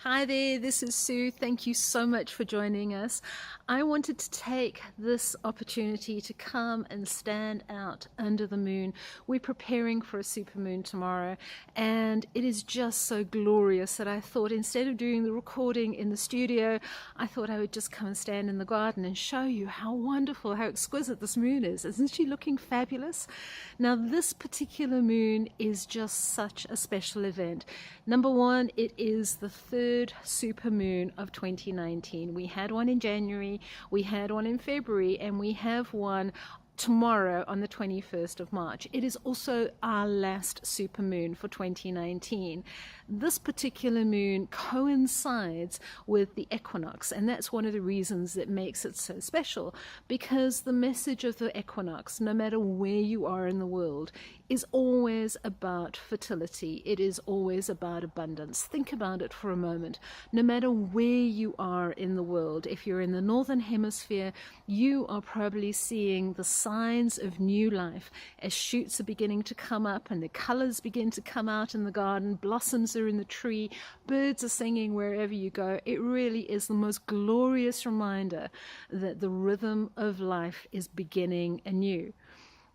Hi there, this is Sue. Thank you so much for joining us. I wanted to take this opportunity to come and stand out under the moon. We're preparing for a supermoon tomorrow, and it is just so glorious that I thought instead of doing the recording in the studio, I thought I would just come and stand in the garden and show you how wonderful, how exquisite this moon is. Isn't she looking fabulous? Now, this particular moon is just such a special event. Number one, it is the third supermoon of 2019. We had one in January, we had one in February, and we have one tomorrow on the 21st of March. It is also our last supermoon for 2019. This particular moon coincides with the equinox, and that's one of the reasons that makes it so special, because the message of the equinox, no matter where you are in the world, is always about fertility. It is always about abundance. Think about it for a moment. No matter where you are in the world, if you're in the northern hemisphere, you are probably seeing the signs of new life as shoots are beginning to come up and the colors begin to come out in the garden, blossoms are in the tree, birds are singing wherever you go. It really is the most glorious reminder that the rhythm of life is beginning anew.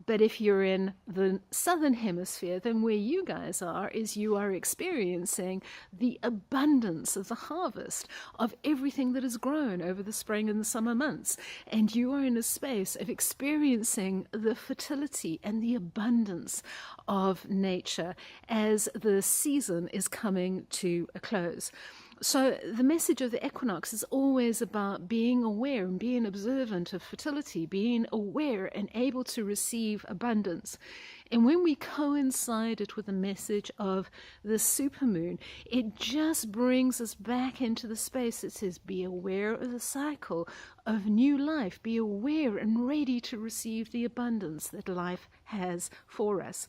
But if you're in the southern hemisphere, then where you guys are is you are experiencing the abundance of the harvest of everything that has grown over the spring and the summer months. And you are in a space of experiencing the fertility and the abundance of nature as the season is coming to a close. So the message of the equinox is always about being aware and being observant of fertility, being aware and able to receive abundance. And when we coincide it with the message of the supermoon, it just brings us back into the space that says, be aware of the cycle of new life, be aware and ready to receive the abundance that life has for us.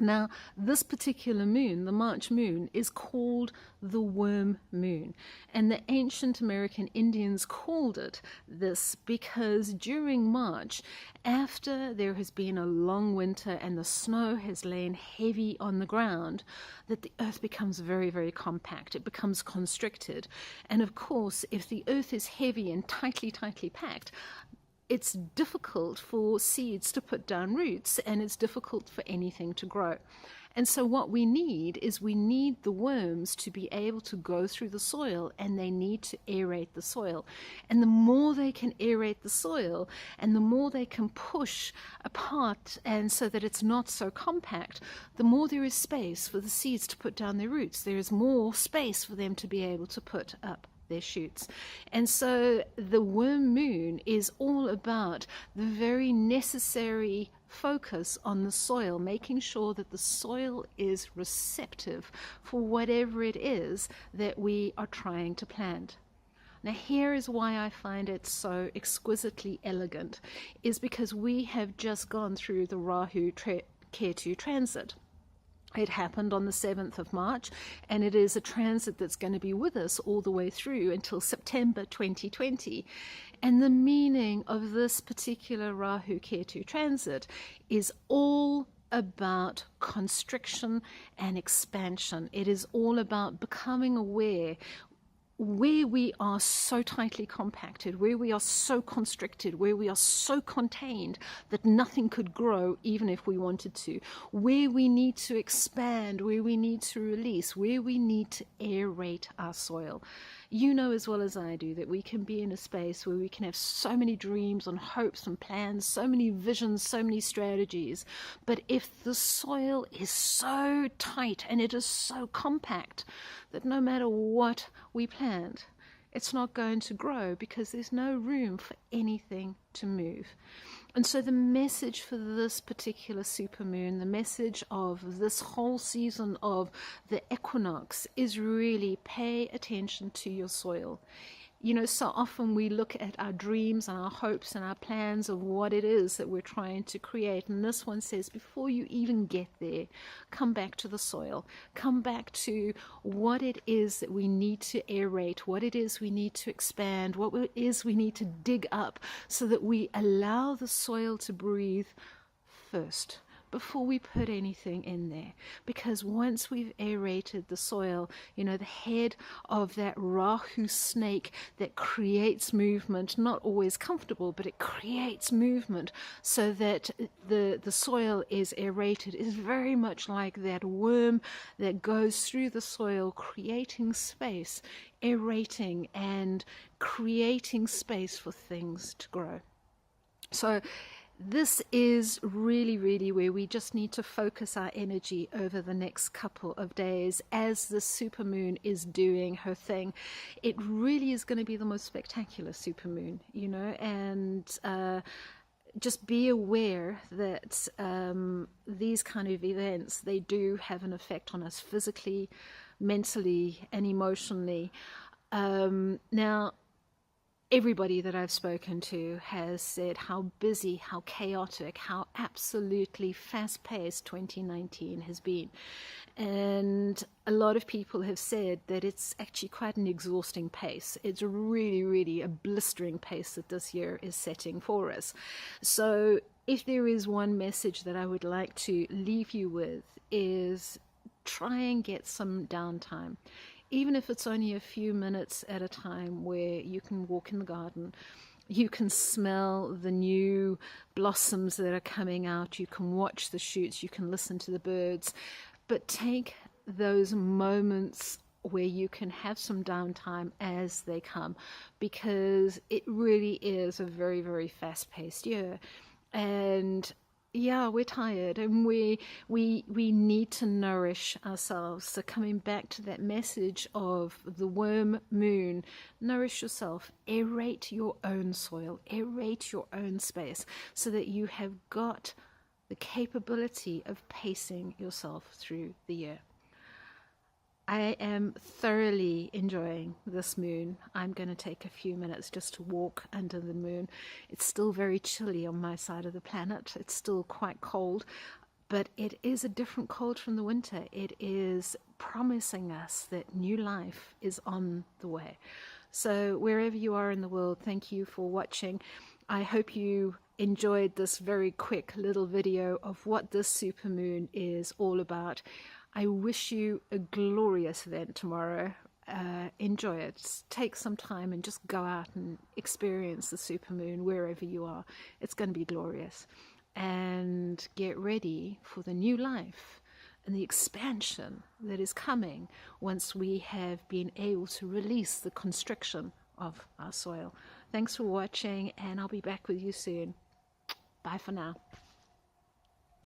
Now, this particular moon, the March moon, is called the worm moon. And the ancient American Indians called it this because during March, after there has been a long winter and the snow has lain heavy on the ground, that the earth becomes very, very compact. It becomes constricted. And of course, if the earth is heavy and tightly packed, it's difficult for seeds to put down roots, and it's difficult for anything to grow. And so what we need is we need the worms to be able to go through the soil, and they need to aerate the soil. And the more they can aerate the soil and the more they can push apart and so that it's not so compact, the more there is space for the seeds to put down their roots. There is more space for them to be able to put up their shoots. And so the worm moon is all about the very necessary focus on the soil, making sure that the soil is receptive for whatever it is that we are trying to plant. Now, here is why I find it so exquisitely elegant, is because we have just gone through the Rahu Ketu transit. It happened on the 7th of March, and it is a transit that's going to be with us all the way through until September 2020. And the meaning of this particular Rahu Ketu transit is all about constriction and expansion. It is all about becoming aware where we are so tightly compacted, where we are so constricted, where we are so contained that nothing could grow even if we wanted to, where we need to expand, where we need to release, where we need to aerate our soil. You know as well as I do that we can be in a space where we can have so many dreams and hopes and plans, so many visions, so many strategies, but if the soil is so tight and it is so compact that no matter what we plant, it's not going to grow because there's no room for anything to move. And so the message for this particular supermoon, the message of this whole season of the equinox, is really pay attention to your soil. You know, so often we look at our dreams and our hopes and our plans of what it is that we're trying to create. And this one says, before you even get there, come back to the soil. Come back to what it is that we need to aerate, what it is we need to expand, what it is we need to dig up so that we allow the soil to breathe first before we put anything in there. Because once we've aerated the soil, you know, the head of that Rahu snake that creates movement, not always comfortable, but it creates movement so that the soil is aerated, is very much like that worm that goes through the soil, creating space, aerating and creating space for things to grow. So this is really, really where we just need to focus our energy over the next couple of days as the supermoon is doing her thing. It really is going to be the most spectacular supermoon, you know, and just be aware that these kind of events, they do have an effect on us physically, mentally, and emotionally. Now, everybody that I've spoken to has said how busy, how chaotic, how absolutely fast-paced 2019 has been. And a lot of people have said that it's actually quite an exhausting pace. It's really, really a blistering pace that this year is setting for us. So if there is one message that I would like to leave you with, is try and get some downtime. Even if it's only a few minutes at a time where you can walk in the garden, you can smell the new blossoms that are coming out, you can watch the shoots, you can listen to the birds, but take those moments where you can have some downtime as they come, because it really is a very, very fast-paced year. And yeah, we're tired, and we need to nourish ourselves. So coming back to that message of the worm moon, nourish yourself, aerate your own soil, aerate your own space, so that you have got the capability of pacing yourself through the year. I am thoroughly enjoying this moon. I'm going to take a few minutes just to walk under the moon. It's still very chilly on my side of the planet. It's still quite cold, but it is a different cold from the winter. It is promising us that new life is on the way. So wherever you are in the world, thank you for watching. I hope you enjoyed this very quick little video of what this supermoon is all about. I wish you a glorious event tomorrow. Enjoy it. Just take some time and just go out and experience the supermoon wherever you are. It's going to be glorious. And get ready for the new life and the expansion that is coming once we have been able to release the constriction of our soil. Thanks for watching, and I'll be back with you soon. Bye for now.